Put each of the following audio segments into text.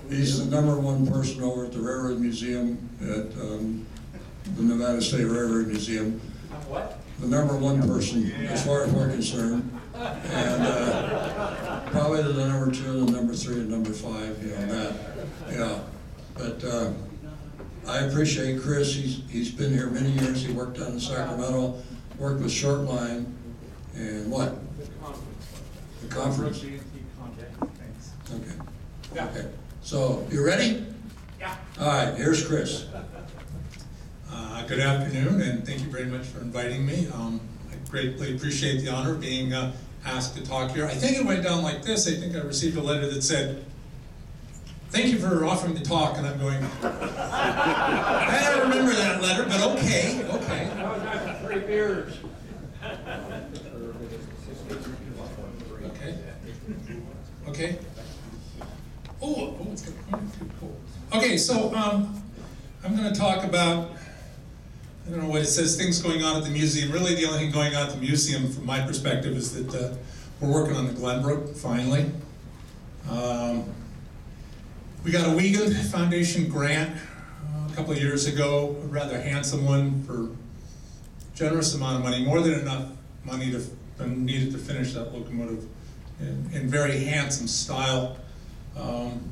He's the #1 person over at the Railroad Museum at the Nevada State Railroad Museum. What? The #1 person, as far as we're concerned. And probably the #2, the #3, and #5, you know, that. Yeah. But I appreciate Chris. He's been here many years. He worked down in Sacramento, worked with Short Line, and what? The conference. Okay. Yeah. Okay. So, you ready? Yeah. All right, here's Chris. Good afternoon, and thank you very much for inviting me. I greatly appreciate the honor of being asked to talk here. I think it went down like this. I think I received a letter that said, "Thank you for offering to talk," and I'm going, I don't remember that letter, but okay. That was after 3 beers. Okay. Oh, it's good. Cool. Okay, so I'm going to talk about, I don't know what it says, things going on at the museum. Really, the only thing going on at the museum, from my perspective, is that we're working on the Glenbrook, finally. We got a Wiegand Foundation grant a couple of years ago, a rather handsome one for a generous amount of money, more than enough money needed to finish that locomotive in very handsome style.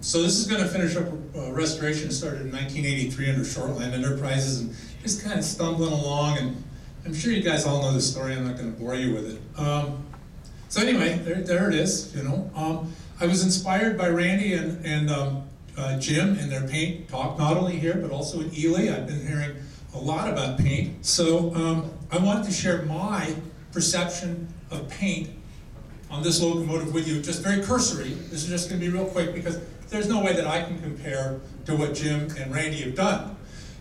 So this is going to finish up restoration. It started in 1983 under Shortland Enterprises, and just kind of stumbling along, and I'm sure you guys all know the story. I'm not going to bore you with it. So anyway, there it is. You know, I was inspired by Randy and Jim and their paint talk, not only here but also at Ely. I've been hearing a lot about paint, so I wanted to share my perception of paint on this locomotive with you, just very cursory. This is just going to be real quick because there's no way that I can compare to what Jim and Randy have done.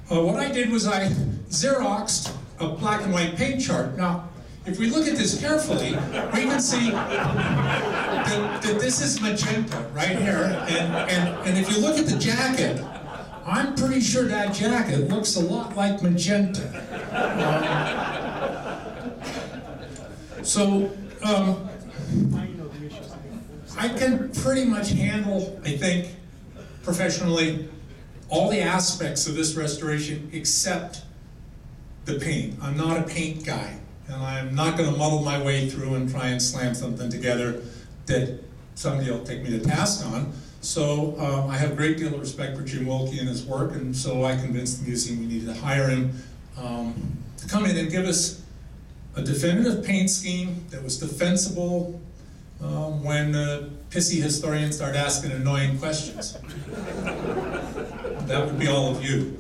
What I did was I Xeroxed a black and white paint chart. Now, if we look at this carefully, we can see that this is magenta right here. And if you look at the jacket, I'm pretty sure that jacket looks a lot like magenta. I can pretty much handle, I think, professionally, all the aspects of this restoration except the paint. I'm not a paint guy, and I'm not going to muddle my way through and try and slam something together that somebody will take me to task on. So I have a great deal of respect for Jim Wilkie and his work, and so I convinced the museum we needed to hire him to come in and give us a definitive paint scheme that was defensible when pissy historians start asking annoying questions. That would be all of you.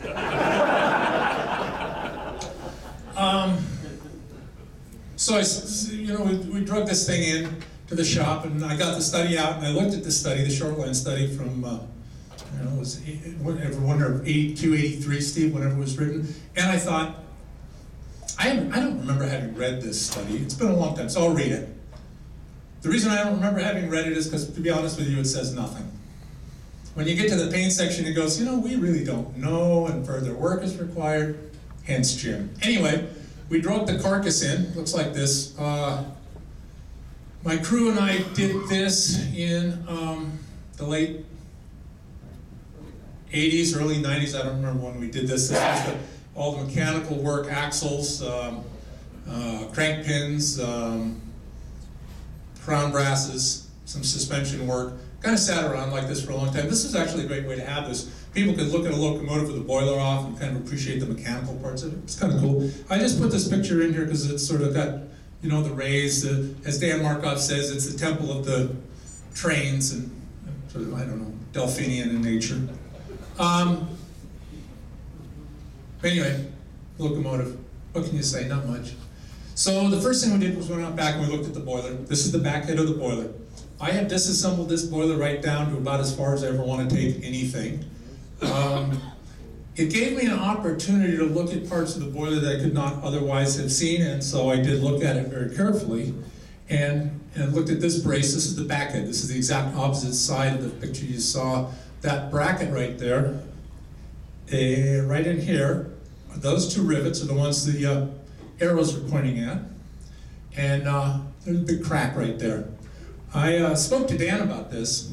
So we drug this thing in to the shop, and I got the study out, and I looked at the study, the Shortland study from, it was whatever, 82, 83, Steve, whenever it was written, and I thought, I don't remember having read this study. It's been a long time, so I'll read it. The reason I don't remember having read it is because, to be honest with you, it says nothing. When you get to the paint section, it goes, we really don't know, and further work is required, hence Jim. Anyway, we drove the carcass in, looks like this. My crew and I did this in the late 80s, early 90s, I don't remember when we did this. This was all the mechanical work, axles, crank pins, crown brasses, some suspension work. Kind of sat around like this for a long time. This is actually a great way to have this. People could look at a locomotive with the boiler off and kind of appreciate the mechanical parts of it. It's kind of cool. I just put this picture in here because it's sort of got, the rays. As Dan Markov says, it's the temple of the trains and sort of, I don't know, Delphinian in nature. Anyway, locomotive. What can you say? Not much. So the first thing we did was we went back and we looked at the boiler. This is the back head of the boiler. I have disassembled this boiler right down to about as far as I ever want to take anything. It gave me an opportunity to look at parts of the boiler that I could not otherwise have seen, and so I did look at it very carefully and looked at this brace. This is the back head. This is the exact opposite side of the picture you saw. That bracket right there, right in here, those two rivets are the ones the arrows are pointing at, and there's a big crack right there. I spoke to Dan about this,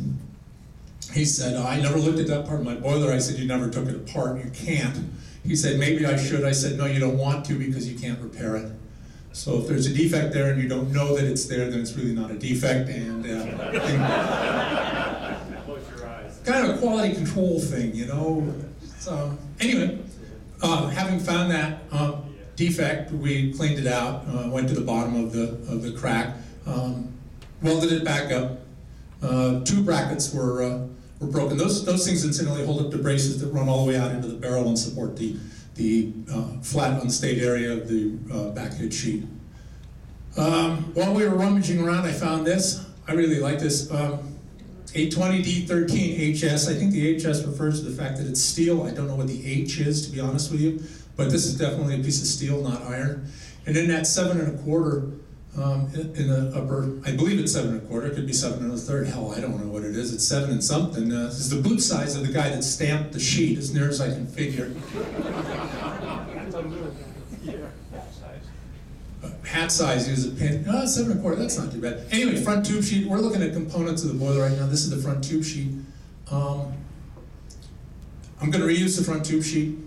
he said, I never looked at that part of my boiler. I said, you never took it apart, you can't. He said, maybe I should. I said, no, you don't want to because you can't repair it. So if there's a defect there and you don't know that it's there, then it's really not a defect, and kind of a quality control thing, you know. So anyway, having found that defect, we cleaned it out, went to the bottom of the crack, welded it back up. Two brackets were broken. Those things incidentally hold up to braces that run all the way out into the barrel and support the flat unstayed area of the backhead sheet. While we were rummaging around, I found this. I really like this. 820D13HS. I think the HS refers to the fact that it's steel. I don't know what the H is, to be honest with you, but this is definitely a piece of steel, not iron. And in that 7 1/4, in the upper, I believe it's 7 1/4, it could be 7 1/3, hell, I don't know what it is, it's 7 and something. This is the boot size of the guy that stamped the sheet, as near as I can figure. Hat size, use a pin, 7 1/4, that's not too bad. Anyway, front tube sheet, we're looking at components of the boiler right now. This is the front tube sheet. I'm gonna reuse the front tube sheet.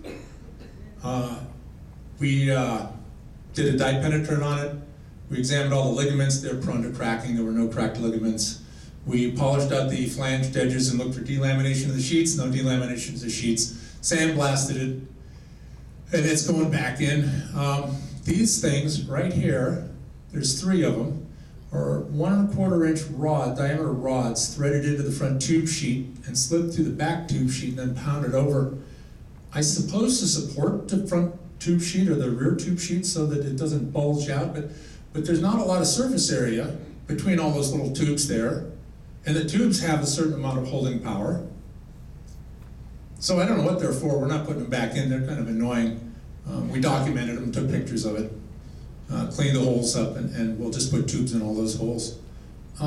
We did a dye penetrant on it. We examined all the ligaments. They're prone to cracking. There were no cracked ligaments. We polished out the flanged edges and looked for delamination of the sheets. No delamination of the sheets. Sandblasted it, and it's going back in. These things right here, there's 3 of them, are 1 1/4 inch diameter rods threaded into the front tube sheet and slid through the back tube sheet and then pounded over, I suppose, to support the front tube sheet or the rear tube sheet so that it doesn't bulge out, but there's not a lot of surface area between all those little tubes there, and the tubes have a certain amount of holding power. So I don't know what they're for. We're not putting them back in. They're kind of annoying. We documented them, took pictures of it, cleaned the holes up, and we'll just put tubes in all those holes.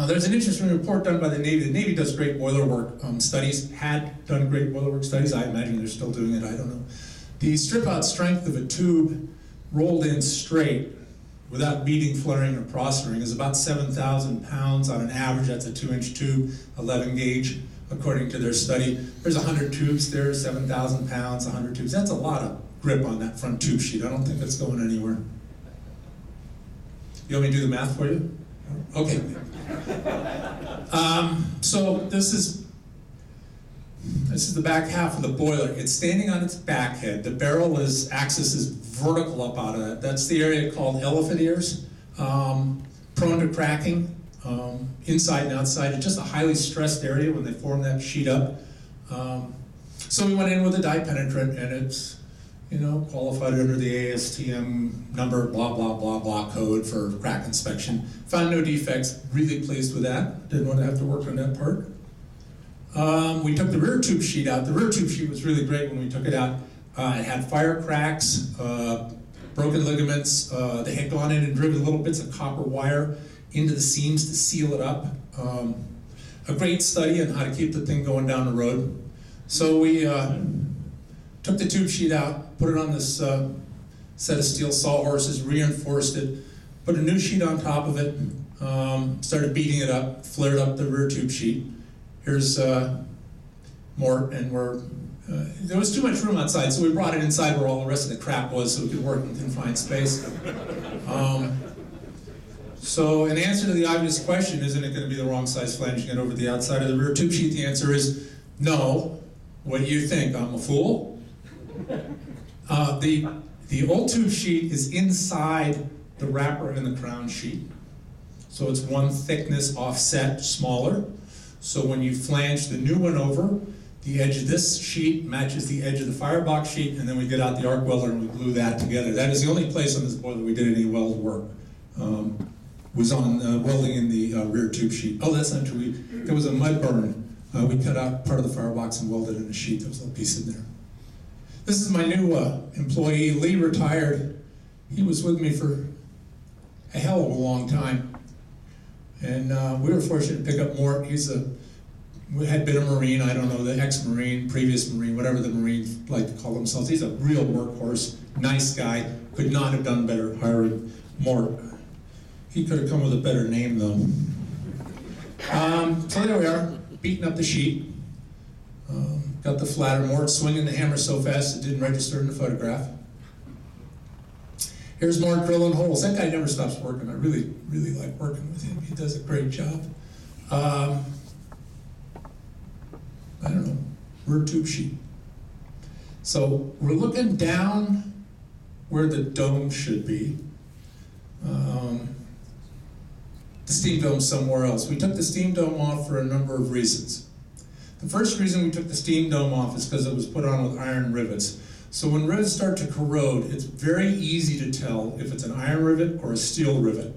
There's an interesting report done by the Navy. The Navy does great boiler work studies, had done great boiler work studies. I imagine they're still doing it, I don't know. The strip-out strength of a tube rolled in straight without beading, flaring, or prospering is about 7,000 pounds on an average. That's a 2-inch tube, 11 gauge, according to their study. There's 100 tubes there, 7,000 pounds, 100 tubes. That's a lot of grip on that front tube sheet. I don't think it's going anywhere. You want me to do the math for you? Okay. So this is the back half of the boiler. It's standing on its back head. The barrel axis is vertical up out of that. That's the area called elephant ears, prone to cracking, inside and outside. It's just a highly stressed area when they form that sheet up. So we went in with a dye penetrant, and it's, qualified under the ASTM number, blah, blah, blah, blah code for crack inspection. Found no defects, really pleased with that. Didn't want to have to work on that part. We took the rear tube sheet out. The rear tube sheet was really great when we took it out. It had fire cracks, broken ligaments. They had gone in and driven little bits of copper wire into the seams to seal it up. A great study on how to keep the thing going down the road. So we took the tube sheet out, put it on this set of steel sawhorses, reinforced it, put a new sheet on top of it, started beating it up, flared up the rear tube sheet. Here's more, and there was too much room outside, so we brought it inside where all the rest of the crap was so we could work in confined space. So in answer to the obvious question, isn't it going to be the wrong size flanging it over the outside of the rear tube sheet? The answer is no. What do you think? I'm a fool? The old tube sheet is inside the wrapper and the crown sheet. So it's one thickness offset smaller. So when you flange the new one over, the edge of this sheet matches the edge of the firebox sheet, and then we get out the arc welder and we glue that together. That is the only place on this boiler we did any weld work. Was on welding in the rear tube sheet. Oh, that's not true. There was a mud burn. We cut out part of the firebox and welded in a sheet. There was a little piece in there. This is my new employee. Lee retired. He was with me for a hell of a long time. And we were fortunate to pick up Mort. Had been a Marine, I don't know, the ex-Marine, previous Marine, whatever the Marines like to call themselves. He's a real workhorse, nice guy. Could not have done better hiring Mort. He could have come with a better name, though. So there we are, beating up the sheet. got the flatter more, it's swinging the hammer so fast it didn't register in the photograph. Here's Mort drilling holes. That guy never stops working. I really, really like working with him. He does a great job. I don't know, we're a tube sheet. So we're looking down where the dome should be. The steam dome's somewhere else. We took the steam dome off for a number of reasons. The first reason we took the steam dome off is because it was put on with iron rivets. So when rivets start to corrode, it's very easy to tell if it's an iron rivet or a steel rivet.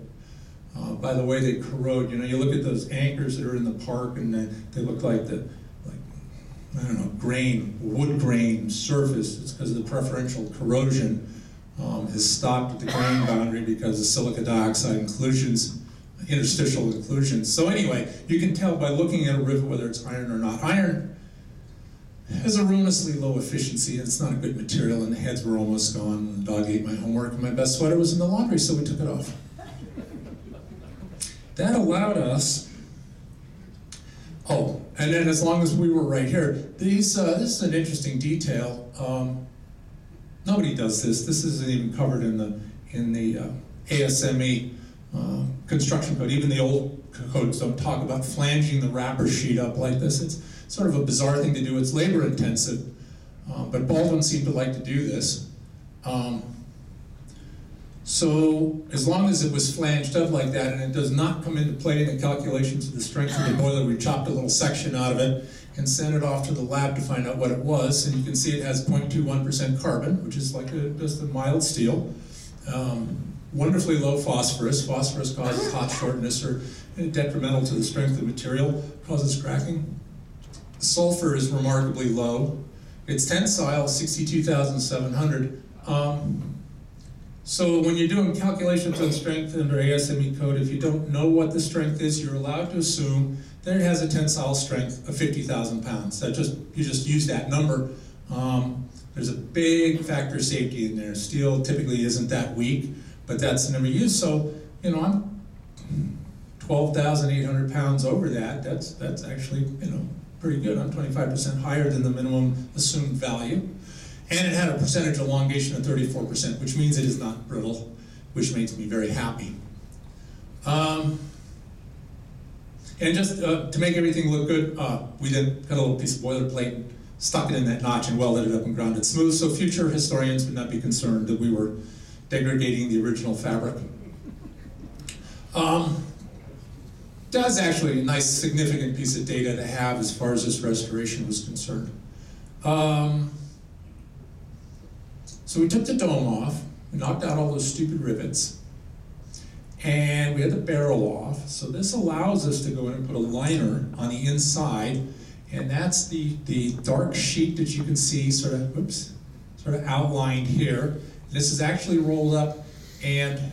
By the way they corrode, you know, you look at those anchors that are in the park and they look like I don't know, grain, wood grain surface. It's because of the preferential corrosion has stopped at the grain boundary because of silica dioxide inclusions, interstitial inclusions. So anyway, you can tell by looking at a rivet whether it's iron or not. Iron has a ruinously low efficiency, and it's not a good material, and the heads were almost gone. The dog ate my homework, and my best sweater was in the laundry, so we took it off. That allowed us, oh, and then as long as we were right here, this is an interesting detail. Nobody does this. This isn't even covered in the ASME construction code. Even the old codes don't talk about flanging the wrapper sheet up like this. It's sort of a bizarre thing to do. It's labor intensive, but Baldwin seemed to like to do this. So as long as it was flanged up like that, and it does not come into play in the calculations of the strength of the boiler, we chopped a little section out of it and sent it off to the lab to find out what it was. And you can see it has 0.21% carbon, which is like just a mild steel. Wonderfully low phosphorus. Phosphorus causes hot shortness or detrimental to the strength of the material, causes cracking. Sulfur is remarkably low. It's tensile, 62,700. So when you're doing calculations on strength under ASME code, if you don't know what the strength is, you're allowed to assume that it has a tensile strength of 50,000 pounds. You just use that number. There's a big factor of safety in there. Steel typically isn't that weak, but that's the number used. So, you know, I'm 12,800 pounds over that. That's actually, you know, pretty good. I'm 25% higher than the minimum assumed value. And it had a percentage elongation of 34%, which means it is not brittle, which makes me very happy. And just to make everything look good, we then got a little piece of boilerplate and stuck it in that notch and welded it up and ground it smooth, so future historians would not be concerned that we were degrading the original fabric. That's actually a nice, significant piece of data to have as far as this restoration was concerned. So we took the dome off, we knocked out all those stupid rivets, and we had the barrel off. So this allows us to go in and put a liner on the inside, and that's the dark sheet that you can see sort of outlined here. This is actually rolled up, and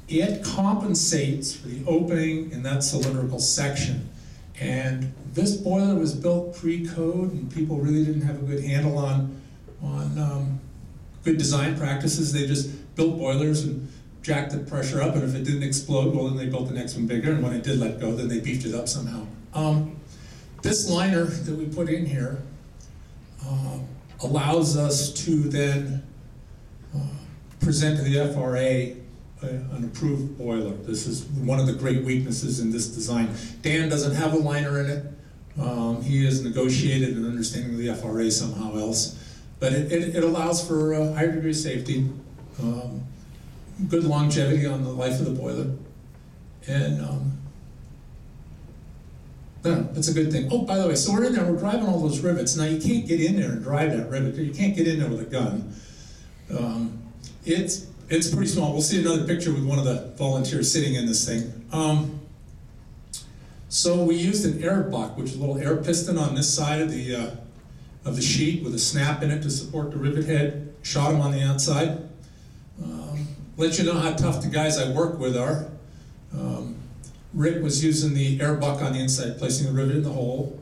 it compensates for the opening in that cylindrical section. And this boiler was built pre-code, and people really didn't have a good handle on good design practices. They just built boilers and jacked the pressure up, and if it didn't explode, well, then they built the next one bigger, and when it did let go, then they beefed it up somehow. This liner that we put in here allows us to then present to the FRA an approved boiler. This is one of the great weaknesses in this design. Dan doesn't have a liner in it. He has negotiated an understanding of the FRA somehow else. But it allows for a higher degree of safety, good longevity on the life of the boiler, and that's a good thing. Oh, by the way, so we're in there, we're driving all those rivets. Now you can't get in there and drive that rivet. You can't get in there with a gun. It's pretty small. We'll see another picture with one of the volunteers sitting in this thing. So we used an air buck, which is a little air piston on this side of the sheet with a snap in it to support the rivet head. Shot them on the outside. Let you know how tough the guys I work with are. Rick was using the air buck on the inside, placing the rivet in the hole,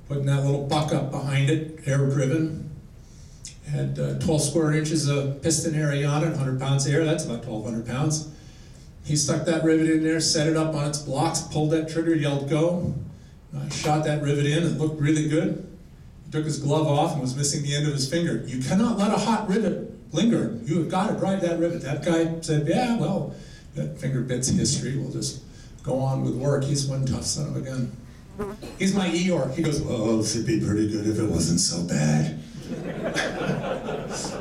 putting that little buck up behind it, air driven. Had 12 square inches of piston area on it, 100 pounds of air, that's about 1,200 pounds. He stuck that rivet in there, set it up on its blocks, pulled that trigger, yelled go. Shot that rivet in, it looked really good. took his glove off and was missing the end of his finger. You cannot let a hot rivet linger. You have got to drive that rivet. That guy said, yeah, well, that finger bit's history. We'll just go on with work. He's one tough son of a gun. He's my Eeyore. He goes, oh, this would be pretty good if it wasn't so bad.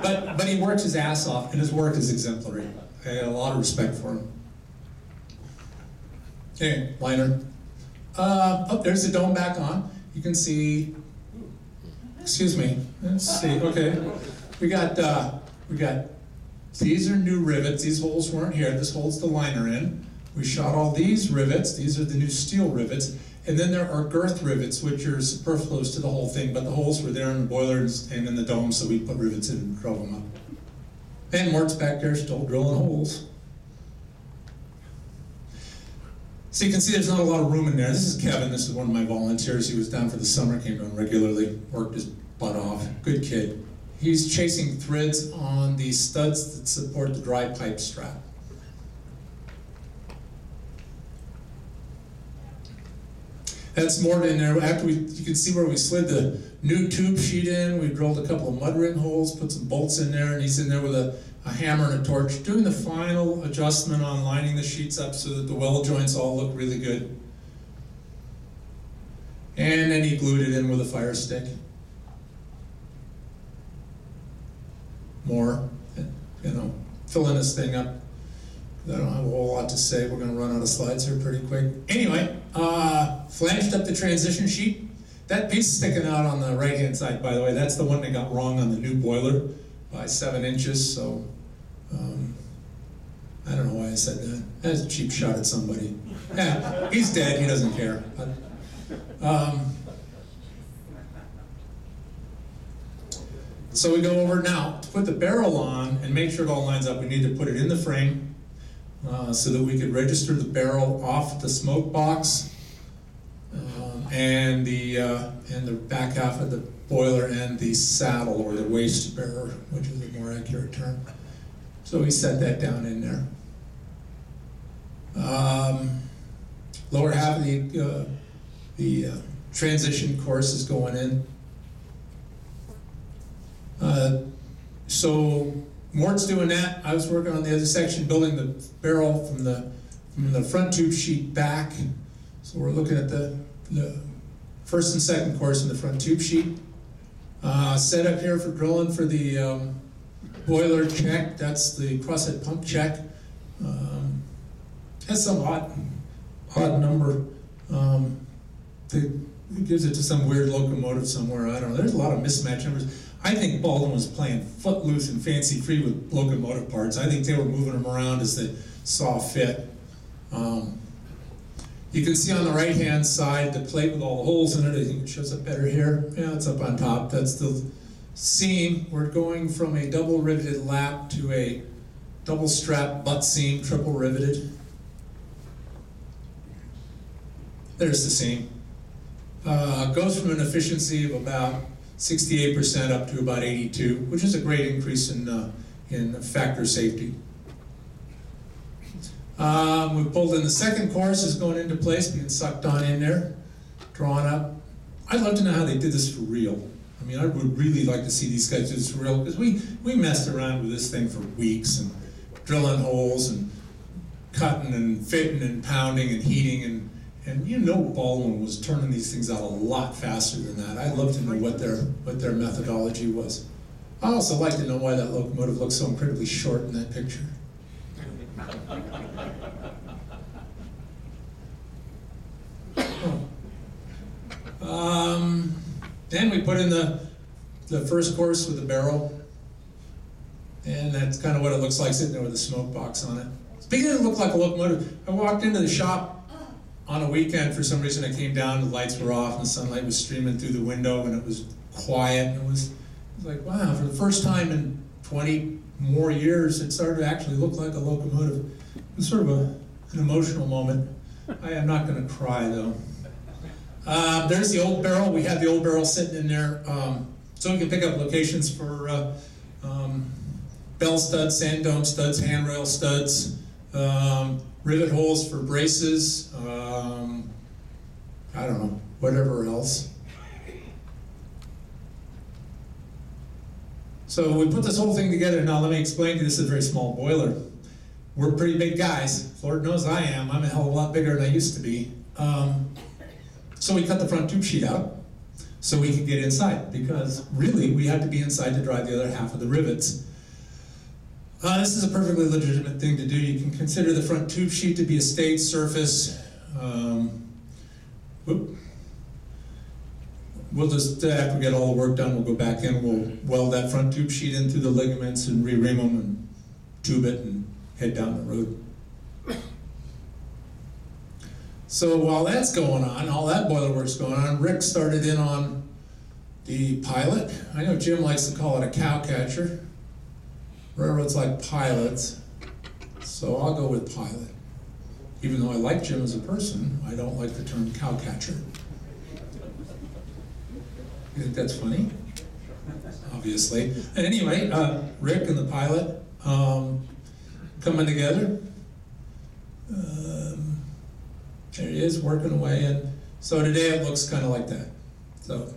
but he works his ass off, and his work is exemplary. I had a lot of respect for him. Okay, liner. Oh, there's the dome back on. You can see, excuse me, let's see, okay. We got, these are new rivets. These holes weren't here. This holds the liner in. We shot all these rivets. These are the new steel rivets. And then there are girth rivets, which are superfluous to the whole thing, but the holes were there in the boilers and in the dome, so we put rivets in and drove them up. And Mort's back there still drilling holes. So you can see there's not a lot of room in there. This is Kevin. This is one of my volunteers. He was down for the summer, came down regularly, worked his butt off. Good kid. He's chasing threads on the studs that support the dry pipe strap. That's moored in there. After you can see where we slid the new tube sheet in. We drilled a couple of mud ring holes, put some bolts in there, and he's in there with a hammer and a torch, doing the final adjustment on lining the sheets up so that the weld joints all look really good. And then he glued it in with a fire stick. More, you know, filling this thing up. I don't have a whole lot to say. We're going to run out of slides here pretty quick. Anyway, flanged up the transition sheet. That piece sticking out on the right-hand side, by the way, that's the one that got wrong on the new boiler by 7 inches. So I don't know why I said that. That's a cheap shot at somebody. Yeah, he's dead. He doesn't care. But, so we go over now to put the barrel on and make sure it all lines up. We need to put it in the frame. So that we could register the barrel off the smoke box and the back half of the boiler and the saddle, or the waste bearer, which is a more accurate term. So we set that down in there. Lower half of the transition course is going in. So Mort's doing that. I was working on the other section, building the barrel from the front tube sheet back. So we're looking at the first and second course in the front tube sheet. Set up here for drilling for the boiler check. That's the crosshead pump check. Has some odd number. It gives it to some weird locomotive somewhere. I don't know. There's a lot of mismatch numbers. I think Baldwin was playing footloose and fancy free with locomotive parts. I think they were moving them around as they saw fit. You can see on the right-hand side the plate with all the holes in it. I think it shows up better here. Yeah, it's up on top. That's the seam. We're going from a double riveted lap to a double strap butt seam, triple riveted. There's the seam. Goes from an efficiency of about 68% up to about 82, which is a great increase in factor safety. We pulled in the second course, is going into place, being sucked on in there, drawn up. I'd love to know how they did this for real. I mean, I would really like to see these guys do this for real, because we messed around with this thing for weeks, and drilling holes, and cutting, and fitting, and pounding, and heating, and you know Baldwin was turning these things out a lot faster than that. I'd love to know what their methodology was. I'd also like to know why that locomotive looks so incredibly short in that picture. Then we put in the first course with the barrel, and that's kind of what it looks like sitting there with a smoke box on it. It's beginning to look like a locomotive. I walked into the shop on a weekend. For some reason I came down, the lights were off, and the sunlight was streaming through the window, and it was quiet. And it was like, wow, for the first time in 20 more years, it started to actually look like a locomotive. It was sort of an emotional moment. I am not going to cry, though. There's the old barrel. We had the old barrel sitting in there, so we can pick up locations for bell studs, sand dome studs, handrail studs, rivet holes for braces, I don't know, whatever else. So we put this whole thing together. Now let me explain to you, this is a very small boiler. We're pretty big guys. Lord knows I am. I'm a hell of a lot bigger than I used to be. So we cut the front tube sheet out so we could get inside, because really we had to be inside to drive the other half of the rivets. This is a perfectly legitimate thing to do. You can consider the front tube sheet to be a staged surface. We'll just, after we get all the work done, we'll go back in, we'll weld that front tube sheet in through the ligaments and re-ring them and tube it and head down the road. So while that's going on, all that boiler work's going on, Rick started in on the pilot. I know Jim likes to call it a cow catcher. Railroads like pilots, so I'll go with pilot. Even though I like Jim as a person, I don't like the term cow catcher. You think that's funny? Obviously. And anyway, Rick and the pilot coming together. There he is, working away, and so today it looks kind of like that. So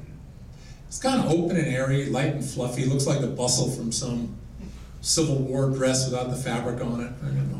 it's kind of open and airy, light and fluffy. Looks like a bustle from some Civil War dress without the fabric on it. I don't know.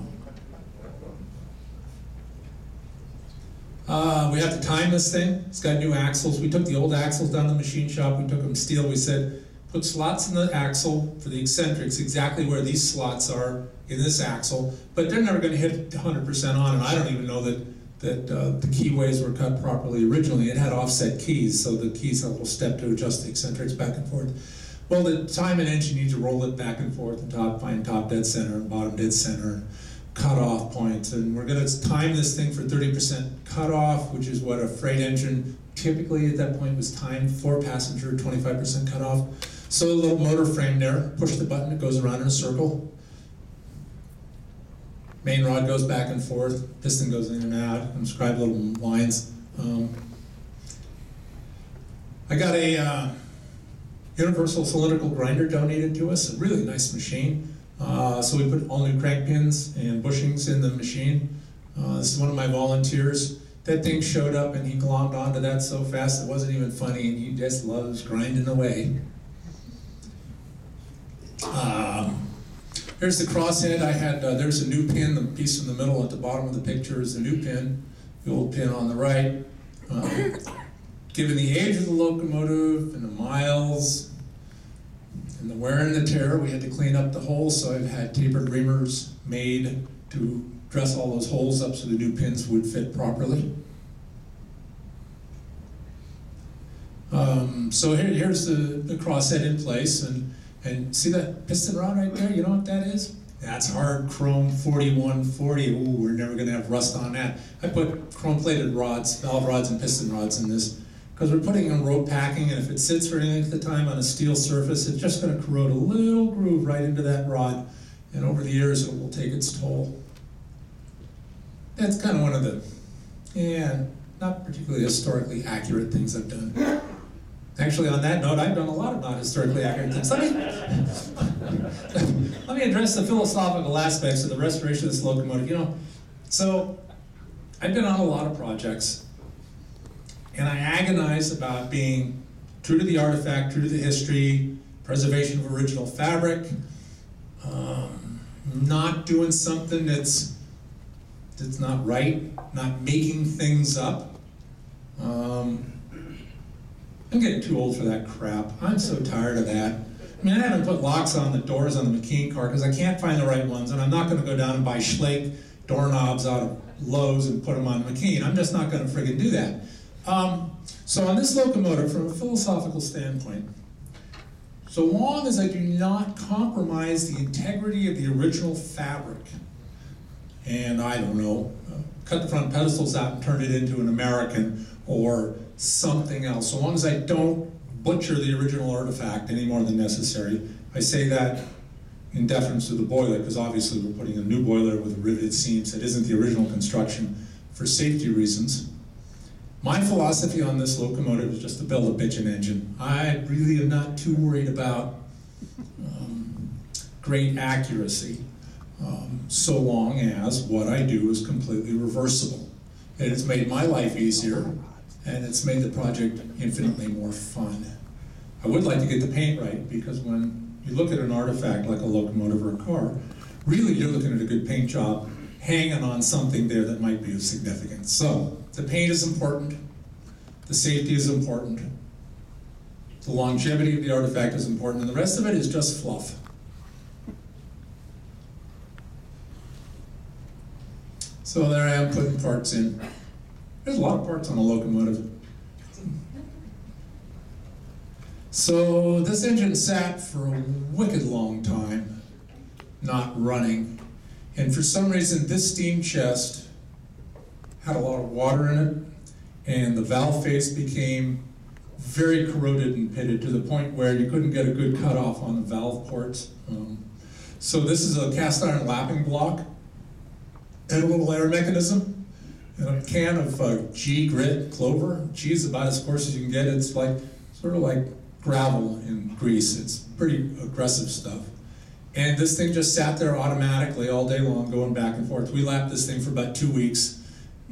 We have to time this thing. It's got new axles. We took the old axles down to the machine shop. We took them steel. We said, put slots in the axle for the eccentrics exactly where these slots are in this axle, but they're never going to hit 100% on, and I don't even know that the keyways were cut properly originally. It had offset keys, so the keys have a little step to adjust the eccentrics back and forth. Well, the time and engine need to roll it back and forth and find top dead center and bottom dead center and cut off points. And we're going to time this thing for 30% cutoff, which is what a freight engine typically at that point was timed for, passenger 25% cutoff. So a little motor frame there, push the button, it goes around in a circle. Main rod goes back and forth, piston goes in and out, and scribe little lines. I got a universal cylindrical grinder donated to us, a really nice machine. So we put all new crank pins and bushings in the machine. This is one of my volunteers. That thing showed up and he glommed onto that so fast it wasn't even funny, and he just loves grinding away. Here's the crosshead. I had, there's a new pin, the piece in the middle at the bottom of the picture is the new pin, the old pin on the right. Given the age of the locomotive and the miles and the wear and the tear, we had to clean up the holes, so I've had tapered reamers made to dress all those holes up so the new pins would fit properly. So here's the crosshead in place, and see that piston rod right there? You know what that is? That's hard chrome 4140. Ooh, we're never going to have rust on that. I put chrome-plated rods, valve rods and piston rods in this because we're putting in road packing, and if it sits for any length of time on a steel surface, it's just going to corrode a little groove right into that rod, and over the years it will take its toll. That's kind of one of the, not particularly historically accurate things I've done. Actually, on that note, I've done a lot of not historically accurate things. Let me address the philosophical aspects of the restoration of this locomotive. You know, so I've been on a lot of projects, and I agonize about being true to the artifact, true to the history, preservation of original fabric, not doing something that's not right, not making things up. I'm getting too old for that crap. I'm so tired of that. I mean, I haven't put locks on the doors on the McKean car because I can't find the right ones, and I'm not going to go down and buy Schlake doorknobs out of Lowe's and put them on McKean. I'm just not going to friggin' do that. So on this locomotive, from a philosophical standpoint, so long as I do not compromise the integrity of the original fabric, and I don't know, cut the front pedestals out and turn it into an American or something else, so long as I don't butcher the original artifact any more than necessary. I say that in deference to the boiler, because obviously we're putting a new boiler with riveted seams that isn't the original construction for safety reasons. My philosophy on this locomotive is just to build a bitchin' engine. I really am not too worried about great accuracy, so long as what I do is completely reversible. And it's made my life easier, and it's made the project infinitely more fun. I would like to get the paint right, because when you look at an artifact like a locomotive or a car, really you're looking at a good paint job hanging on something there that might be of significance. So the paint is important, the safety is important, the longevity of the artifact is important, and the rest of it is just fluff. So there I am putting parts in. There's a lot of parts on a locomotive. So this engine sat for a wicked long time, not running. And for some reason, this steam chest had a lot of water in it, and the valve face became very corroded and pitted to the point where you couldn't get a good cutoff on the valve ports. So this is a cast iron lapping block and a little air mechanism and a can of G grit clover. G is about as coarse as you can get. It's like sort of like gravel and grease. It's pretty aggressive stuff. And this thing just sat there automatically all day long, going back and forth. We lapped this thing for about 2 weeks.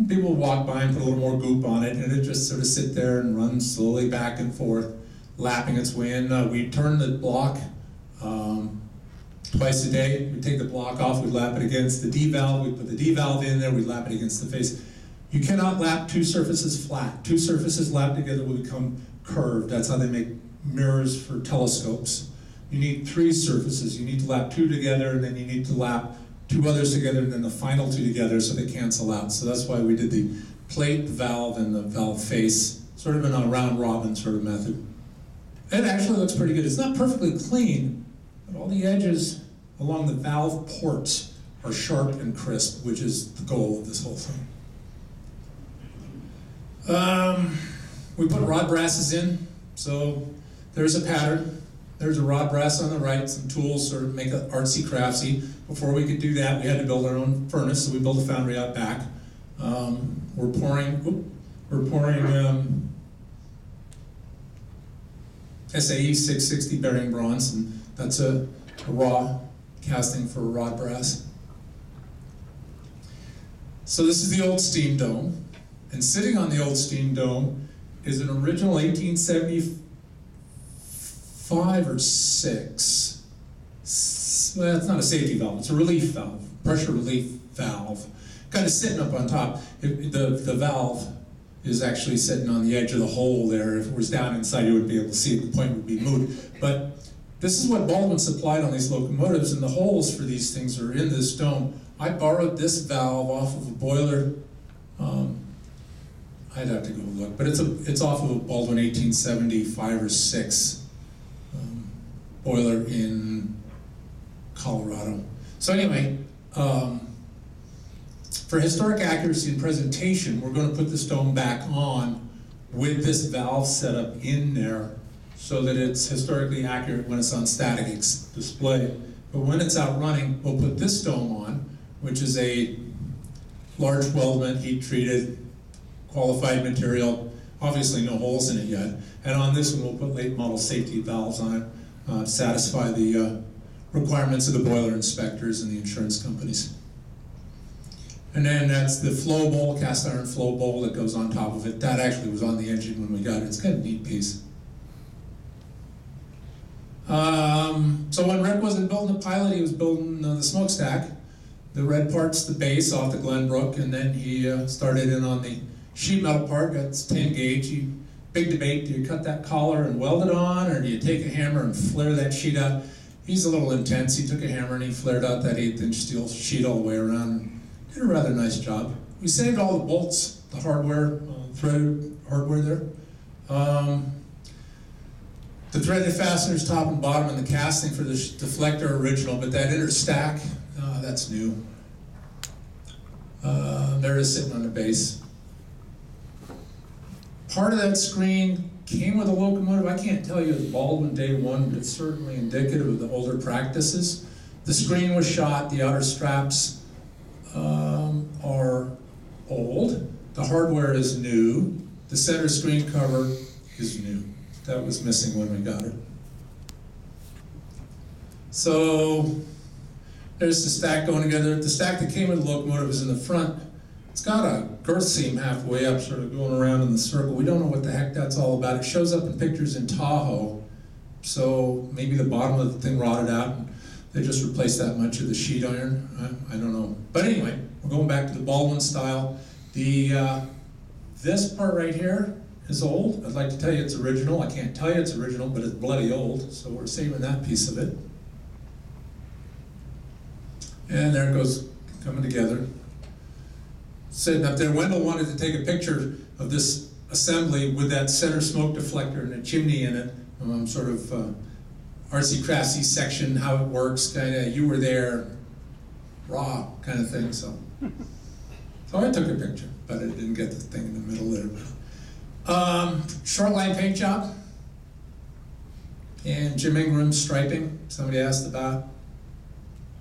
People would walk by and put a little more goop on it, and it just sort of sit there and run slowly back and forth, lapping its way in. We'd turn the block twice a day. We'd take the block off, we'd lap it against the D valve, we'd put the D valve in there, we'd lap it against the face. You cannot lap two surfaces flat. Two surfaces lapped together will become curved. That's how they make mirrors for telescopes. You need 3 surfaces. You need to lap 2 together, and then you need to lap 2 others together, and then the final 2 together so they cancel out. So that's why we did the plate, the valve, and the valve face, sort of in a round robin sort of method. It actually looks pretty good. It's not perfectly clean, but all the edges along the valve ports are sharp and crisp, which is the goal of this whole thing. We put rod brasses in, so there's a pattern. There's a rod brass on the right, some tools sort of make it artsy craftsy. Before we could do that, we had to build our own furnace, so we built a foundry out back. We're pouring SAE 660 bearing bronze, and that's a raw casting for rod brass. So this is the old steam dome, and sitting on the old steam dome is an original 1875 or 6. Well, it's not a safety valve, it's a relief valve, pressure relief valve. Kind of sitting up on top. The valve is actually sitting on the edge of the hole there. If it was down inside, you wouldn't be able to see it, the point would be moot. But this is what Baldwin supplied on these locomotives, and the holes for these things are in this dome. I borrowed this valve off of a boiler. I'd have to go look, but it's off of a Baldwin 1875 or 6 boiler in Colorado. So anyway, for historic accuracy and presentation, we're going to put this dome back on with this valve setup in there so that it's historically accurate when it's on static display. But when it's out running, we'll put this dome on, which is a large weldment, heat-treated, qualified material, obviously no holes in it yet. And on this one, we'll put late model safety valves on it, to satisfy the requirements of the boiler inspectors and the insurance companies. And then that's the flow bowl, cast iron flow bowl that goes on top of it. That actually was on the engine when we got it. It's kind of a neat piece. So when Rick wasn't building the pilot, he was building the smokestack. The red part's the base off the Glenbrook, and then he started in on the sheet metal part. That's 10 gauge. Big debate, do you cut that collar and weld it on, or do you take a hammer and flare that sheet out? He's a little intense. He took a hammer and he flared out that 1/8-inch steel sheet all the way around. Did a rather nice job. We saved all the bolts, the hardware, threaded hardware there. The threaded fasteners top and bottom and the casting for the deflector are original, but that inner stack, that's new. There it is sitting on the base. Part of that screen came with a locomotive. I can't tell you it's Baldwin day 1, but it's certainly indicative of the older practices. The screen was shot, the outer straps are old. The hardware is new. The center screen cover is new. That was missing when we got it. So there's the stack going together. The stack that came with the locomotive is in the front. It's got a girth seam halfway up, sort of going around in the circle. We don't know what the heck that's all about. It shows up in pictures in Tahoe. so maybe the bottom of the thing rotted out, and they just replaced that much of the sheet iron. I don't know. But anyway, we're going back to the Baldwin style. This part right here is old. I'd like to tell you it's original. I can't tell you it's original, but it's bloody old, so we're saving that piece of it. And there it goes, coming together. Sitting up there, Wendell wanted to take a picture of this assembly with that center smoke deflector and a chimney in it. Sort of artsy-craftsy section, how it works, kind of, you were there, raw kind of thing, so. So I took a picture, but I didn't get the thing in the middle there. Short line paint job. And Jim Ingram's striping, somebody asked about.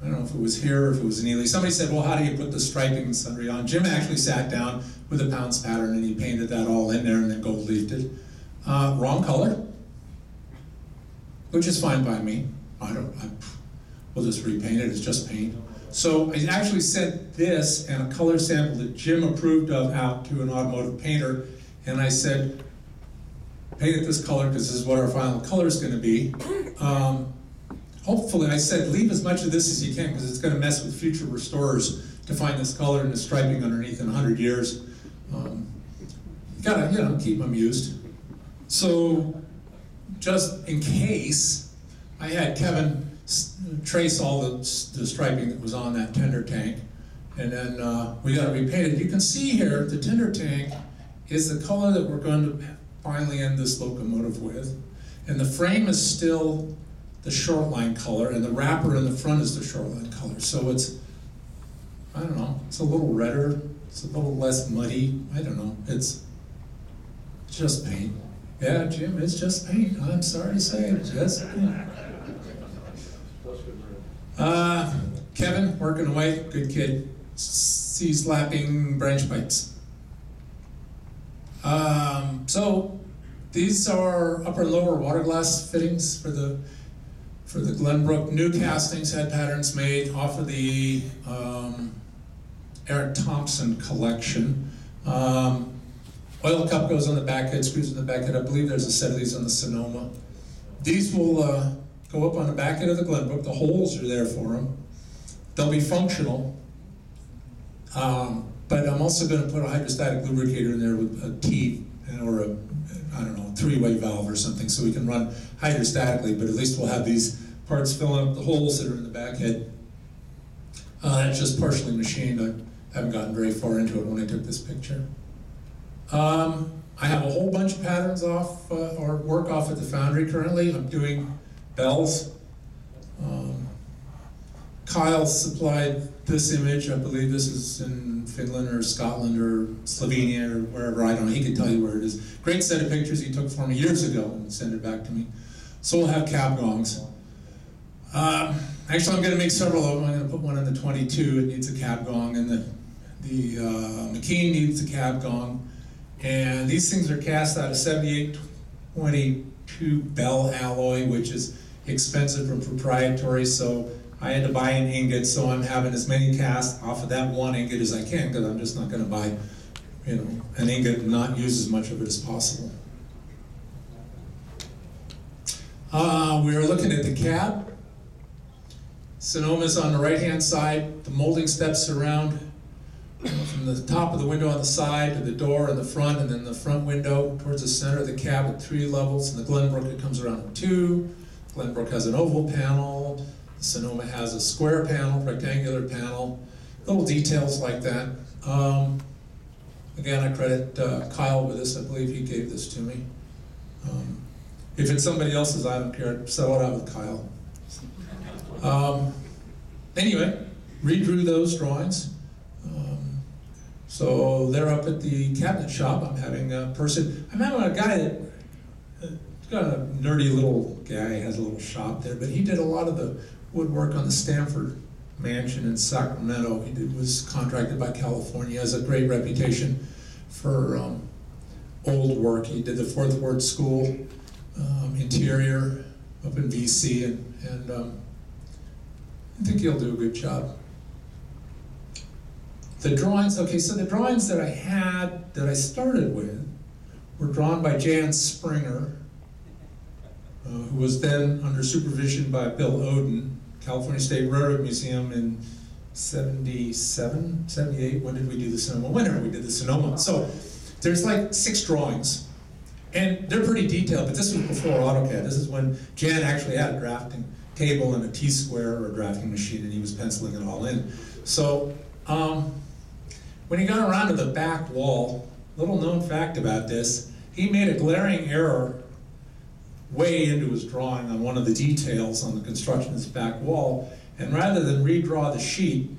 I don't know if it was here or if it was in Ely. Somebody said, well, how do you put the striping and sundry on? Jim actually sat down with a pounds pattern and he painted that all in there and then gold leafed it. Wrong color, which is fine by me. We'll just repaint it, it's just paint. So I actually sent this and a color sample that Jim approved of out to an automotive painter, and I said, paint it this color because this is what our final color is going to be. Hopefully, I said, leave as much of this as you can because it's going to mess with future restorers to find this color and the striping underneath in 100 years. You gotta, keep them amused. So, just in case, I had Kevin trace all the striping that was on that tender tank, and then we got it repainted. You can see here, the tender tank is the color that we're going to finally end this locomotive with, and the frame is still the short line color, and the wrapper in the front is the short line color. So it's, I don't know, it's a little redder, it's a little less muddy, I don't know, it's just paint. Yeah, Jim, it's just paint. I'm sorry to say, it's just paint. Kevin, working away, good kid. He's lapping branch pipes. So these are upper and lower water glass fittings for the Glenbrook. New castings had patterns made off of the Eric Thompson collection. Oil cup goes on the back head, screws on the back head. I believe there's a set of these on the Sonoma. These will go up on the back end of the Glenbrook. The holes are there for them. They'll be functional. But I'm also going to put a hydrostatic lubricator in there with a T or a, I don't know, three-way valve or something so we can run hydrostatically, but at least we'll have these parts filling up the holes that are in the back head. That's just partially machined. I haven't gotten very far into it when I took this picture. I have a whole bunch of patterns off, or work off at the foundry currently. I'm doing bells. Kyle supplied this image. I believe this is in Finland or Scotland or Slovenia or wherever, I don't know. He could tell you where it is. Great set of pictures he took for me years ago and sent it back to me. So we'll have cab gongs. Actually, I'm going to make several of them. I'm going to put one in the 22. It needs a cab gong, and the McKean needs a cab gong. And these things are cast out of 7822 Bell alloy, which is expensive and proprietary, so I had to buy an ingot, so I'm having as many casts off of that one ingot as I can, because I'm just not going to buy, an ingot and not use as much of it as possible. We are looking at the cab. Sonoma's on the right-hand side. The molding steps around from the top of the window on the side to the door in the front, and then the front window towards the center of the cab at 3 levels. And the Glenbrook, it comes around at 2. Glenbrook has an oval panel. The Sonoma has a square panel, rectangular panel, little details like that. Again, I credit Kyle with this. I believe he gave this to me. If it's somebody else's, I don't care. Settle it out with Kyle. Anyway, redrew those drawings. So they're up at the cabinet shop. I'm having a guy that, got a nerdy little guy, has a little shop there, but he did a lot of the woodwork on the Stanford mansion in Sacramento. He was contracted by California, has a great reputation for old work. He did the Fourth Ward School interior up in BC, and I think he'll do a good job. The drawings, okay, so the drawings that I had, that I started with, were drawn by Jan Springer. who was then under supervision by Bill Oden, California State Railroad Museum in 77, 78, when did we do the Sonoma? Whenever we did the Sonoma. So there's like 6 drawings, and they're pretty detailed, but this was before AutoCAD. This is when Jan actually had a drafting table and a T-square or a drafting machine, and he was penciling it all in. So when he got around to the back wall, little known fact about this, he made a glaring error way into his drawing on one of the details on the construction of this back wall, and rather than redraw the sheet,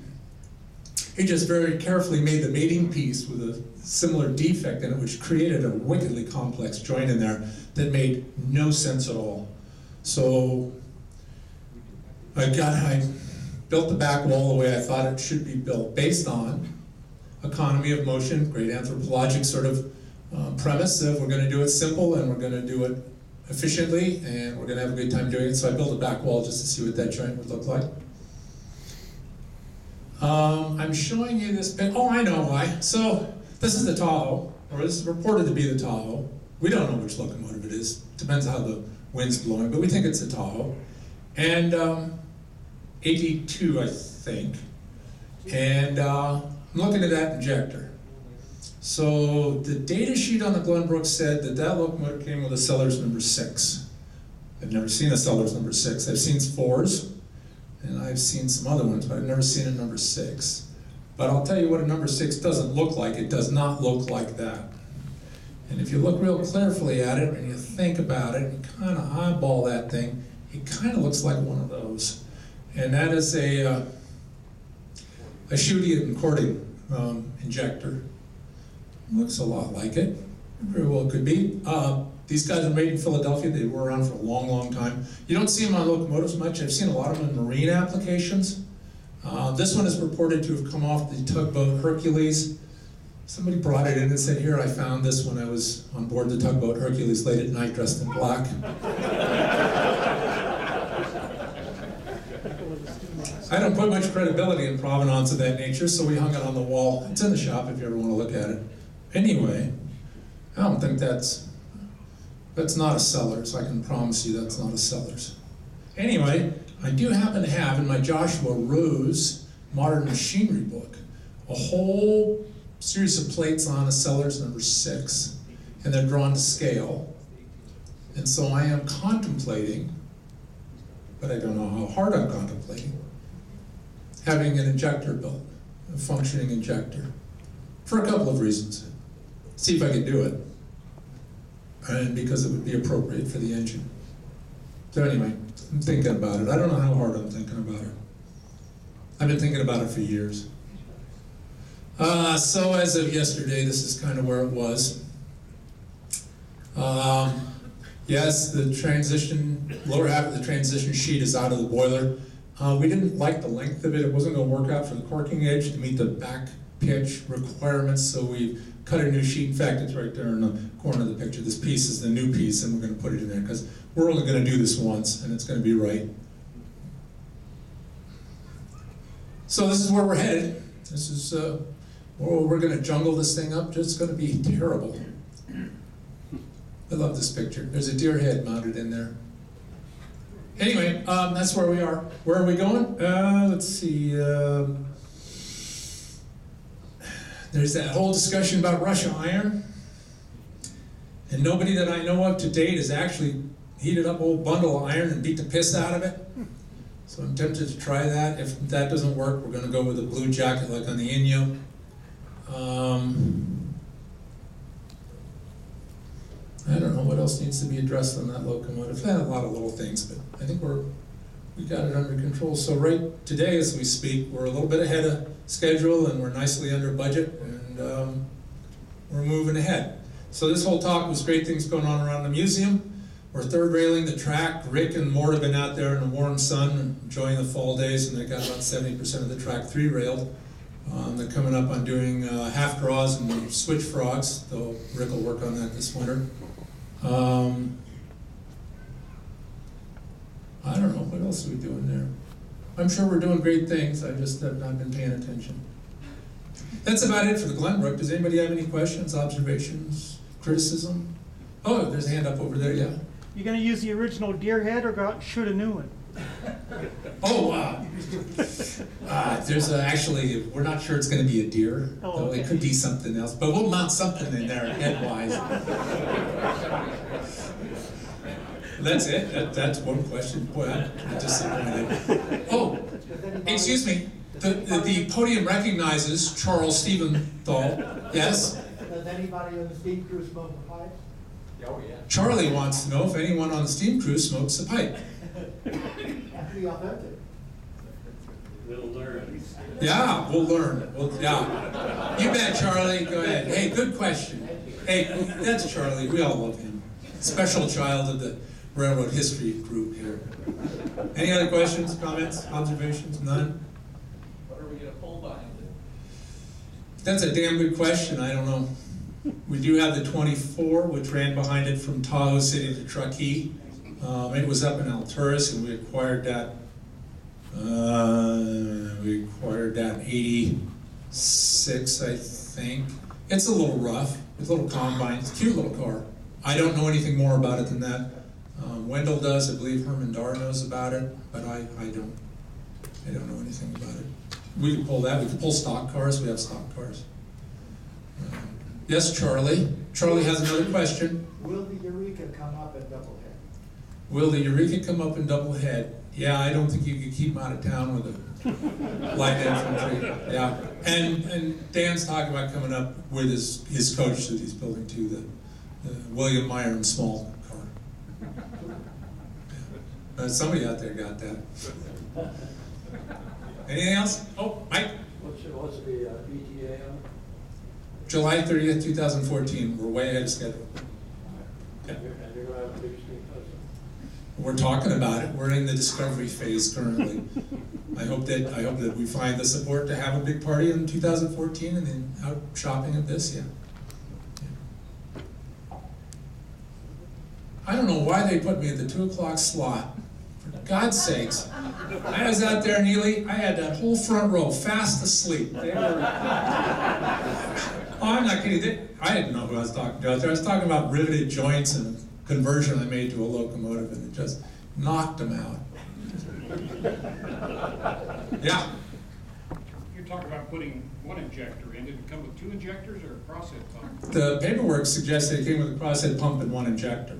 he just very carefully made the mating piece with a similar defect in it, which created a wickedly complex joint in there that made no sense at all. So I built the back wall the way I thought it should be built, based on economy of motion, great anthropologic sort of premise of we're going to do it simple and we're going to do it efficiently and we're going to have a good time doing it. So I built a back wall just to see what that joint would look like. I'm showing you this bit. Oh, I know why. So this is the Tahoe, or this is reported to be the Tahoe. We don't know which locomotive it is. Depends how the wind's blowing, but we think it's the Tahoe. And 82, I think. And I'm looking at that injector. So the data sheet on the Glenbrook said that that locomotive came with a Sellers number 6. I've never seen a Sellers number 6. I've seen 4s, and I've seen some other ones, but I've never seen a number 6. But I'll tell you what a number 6 doesn't look like. It does not look like that. And if you look real carefully at it and you think about it and kind of eyeball that thing, it kind of looks like one of those. And that is a Schutte and Cording injector. Looks a lot like it. Very well could be. These guys are made in Philadelphia. They were around for a long, long time. You don't see them on locomotives much. I've seen a lot of them in marine applications. This one is reported to have come off the tugboat Hercules. Somebody brought it in and said, here, I found this when I was on board the tugboat Hercules late at night dressed in black. I don't put much credibility in provenance of that nature, so we hung it on the wall. It's in the shop if you ever want to look at it. Anyway, I don't think that's not a Sellers. I can promise you that's not a Sellers. Anyway, I do happen to have in my Joshua Rose Modern Machinery book a whole series of plates on a Sellers number 6, and they're drawn to scale. And so I am contemplating, but I don't know how hard I'm contemplating, having an injector built, a functioning injector, for a couple of reasons. See if I can do it, and because it would be appropriate for the engine. So anyway, I'm thinking about it. I don't know how hard I'm thinking about it. I've been thinking about it for years. So as of yesterday, this is kind of where it was. Yes, the transition, lower half of the transition sheet is out of the boiler. We didn't like the length of it. It wasn't going to work out for the corking edge to meet the back pitch requirements, so we cut a new sheet. In fact, it's right there in the corner of the picture. This piece is the new piece, and we're going to put it in there because we're only going to do this once, and it's going to be right. So this is where we're headed. This is we're going to jungle this thing up. It's going to be terrible. I love this picture. There's a deer head mounted in there. Anyway, that's where we are. Where are we going? Let's see. There's that whole discussion about Russia iron. And nobody that I know of to date has actually heated up a whole bundle of iron and beat the piss out of it. So I'm tempted to try that. If that doesn't work, we're going to go with a blue jacket like on the Inyo. I don't know what else needs to be addressed on that locomotive. A lot of little things, but I think we got it under control. So right today, as we speak, we're a little bit ahead of schedule, and we're nicely under budget, and we're moving ahead. So this whole talk was great things going on around the museum. We're third railing the track. Rick and Mort have been out there in the warm sun enjoying the fall days, and they got about 70% of the track 3-railed. They're coming up on doing half draws and switch frogs, though Rick will work on that this winter. I don't know, what else are we doing there? I'm sure we're doing great things, I just have not been paying attention. That's about it for the Glenbrook. Does anybody have any questions, observations, criticism? Oh, there's a hand up over there, yeah. You gonna use the original deer head or go out and shoot a new one? Oh, there's actually, we're not sure it's going to be a deer, Oh, though okay. it could be something else, but we'll mount something in there head-wise. That's it? That's one question? Boy, I'm disappointed. Oh, excuse me. The podium recognizes Charles Stephenthal. Yes? Does anybody on the steam crew smoke a pipe? Oh, yeah. Charlie wants to know if anyone on the steam crew smokes a pipe. Have to be authentic. We'll learn. Yeah, we'll learn. Yeah. You bet, Charlie. Go ahead. Hey, good question. Hey, that's Charlie. We all love him. Special child of the railroad history group here. Any other questions, comments, observations? None? What are we gonna pull behind it? That's a damn good question. I don't know. We do have the 24, which ran behind it from Tahoe City to Truckee. It was up in Alturas, and we acquired that. We acquired that in '86, I think. It's a little rough. It's a little combine. It's a cute little car. I don't know anything more about it than that. Wendell does. I believe Herman Darr knows about it, but I don't. I don't know anything about it. We could pull that. We could pull stock cars. We have stock cars. Yes, Charlie. Charlie has another question. Will the Eureka come up at double head? Will the Eureka come up in double head? Yeah, I don't think you could keep him out of town with a light infantry. Yeah, and Dan's talking about coming up with his coach that he's building too, the William Meyer and Small car. Yeah. Somebody out there got that. Anything else? Oh, Mike. What's the ETA on? July 30th, 2014. We're way ahead of schedule. Yeah. And you're gonna have a big steam festival? We're talking about it. We're in the discovery phase currently. I hope that we find the support to have a big party in 2014 and then out shopping at this. Yeah. I don't know why they put me at the 2 o'clock slot. For God's sakes. I was out there in Ely. I had that whole front row fast asleep. They were... Oh, I'm not kidding. I didn't know who I was talking to out there. I was talking about riveted joints and a conversion I made to a locomotive, and it just knocked them out. Yeah. You're talking about putting one injector in. Did it come with 2 injectors or a crosshead pump? The paperwork suggests it came with a crosshead pump and 1 injector.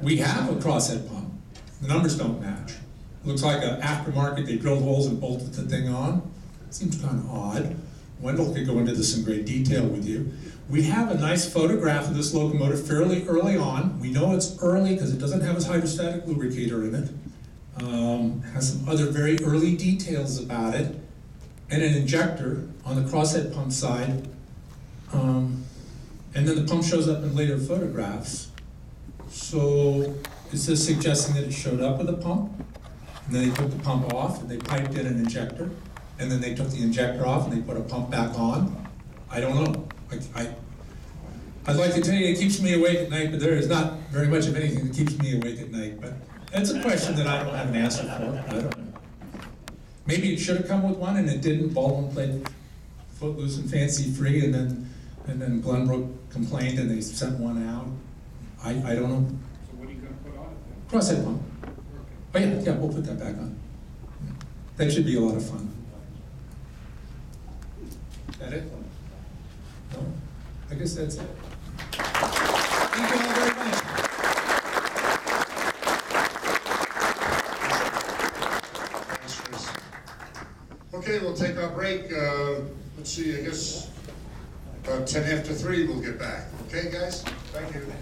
We have a crosshead pump. The numbers don't match. It looks like an aftermarket. They drilled holes and bolted the thing on. Seems kind of odd. Wendell could go into this in great detail with you. We have a nice photograph of this locomotive fairly early on. We know it's early because it doesn't have its hydrostatic lubricator in it. Has some other very early details about it. And an injector on the crosshead pump side. And then the pump shows up in later photographs. So is this suggesting that it showed up with a pump? And then they took the pump off and they piped in an injector? And then they took the injector off and they put a pump back on? I don't know. I'd like to tell you it keeps me awake at night, but there is not very much of anything that keeps me awake at night. But that's a question that I don't have an answer for. I don't know. Maybe it should have come with one and it didn't. Baldwin played Footloose and Fancy Free, and then Glenbrook complained and they sent one out. I don't know. So what are you going to put on it then? Crosshead pump. Oh yeah, we'll put that back on. Yeah. That should be a lot of fun. Is that it? No? I guess that's it. Thank you all very much. Thanks, Chris. Okay, we'll take our break. Let's see, I guess about 10 after 3 we'll get back. Okay, guys? Thank you.